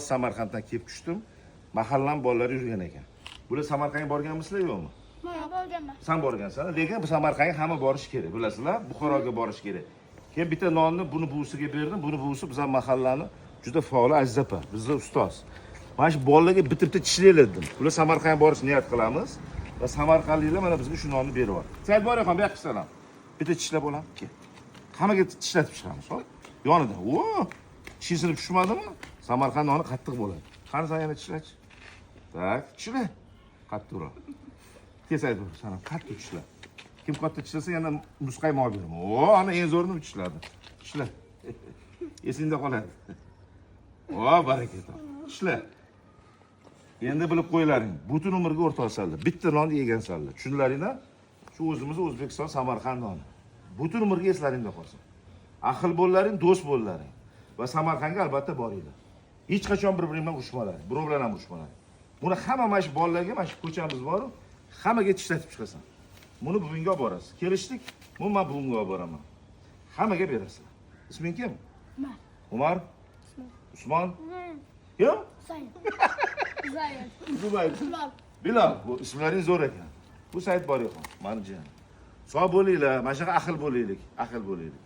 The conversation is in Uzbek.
Samarqanddan kelib tushdim. Mahallam bolalari yurgan ekan. Bular Samarqandga borganmisizlar yo'qmi? Men borganman. Sen borgansan, lekin bu Samarqandga hamma borish kerak, bilasizlar? Buxoroga borish kerak. Keyin bitta nonni buni buvisiga berdim. Buni buvisi bizning mahallani juda faol Aziz opa, bizning ustoz. Mana shu bolalarga bitta tishlaylar dedim. Bular Samarqandga borish niyat qilamiz va samarqandliklar mana bizga shu nonni berib yubordi. Said boraxon, bu yoqqa salom. Bitta tishlab olam, kel. Hammaga tishlatib chiqamiz, xo'p? Yonida. O, tishi sinib tushmadimi? Samarqand noni qattiq bo'ladi. Qani sen yana tishlach. Tak, tishla. Qattiqroq. Kesaydi, sana qattiq tishla. Kim qattiq tishlasa yana muzqaymoq beraman. O, ana eng zo'rini tishladi. Tishla. Esingda qoladi. O, barakat. Tishla. Endi bilib qo'ylaring. Butun umrga o'rtoqsanlar. Bitta nonni yegansanlar. Tushunlaringmi? Shu o'zimiz O'zbekiston Samarqand noni. Butun umrga eslaringda qolsin. Ahil bo'llaring, do'st bo'llaring va Samarqandga albatta boringlar. Hech qachon bir-biring bilan urushmalaring, birov bilan ham urushmalaring. Buni hamma mana shu bolalarga, mana shu ko'chamiz bor, hammaga tishlatib chiqasan. Buni bugunga olib borasiz. Kelishdik, buni men bugunga olib boraman. Hammaga berasizlar. Isming kim? Men. Umar? Usmon? Kim? Said. Zayd. Zubayr. Bilal. Bilal, bu ismlaring zo'r ekan. Bu Said Boraxon, mani jiyanim. Sog' bo'linglar, mana shunaqa ahil bo'laylik, ahil bo'laylik.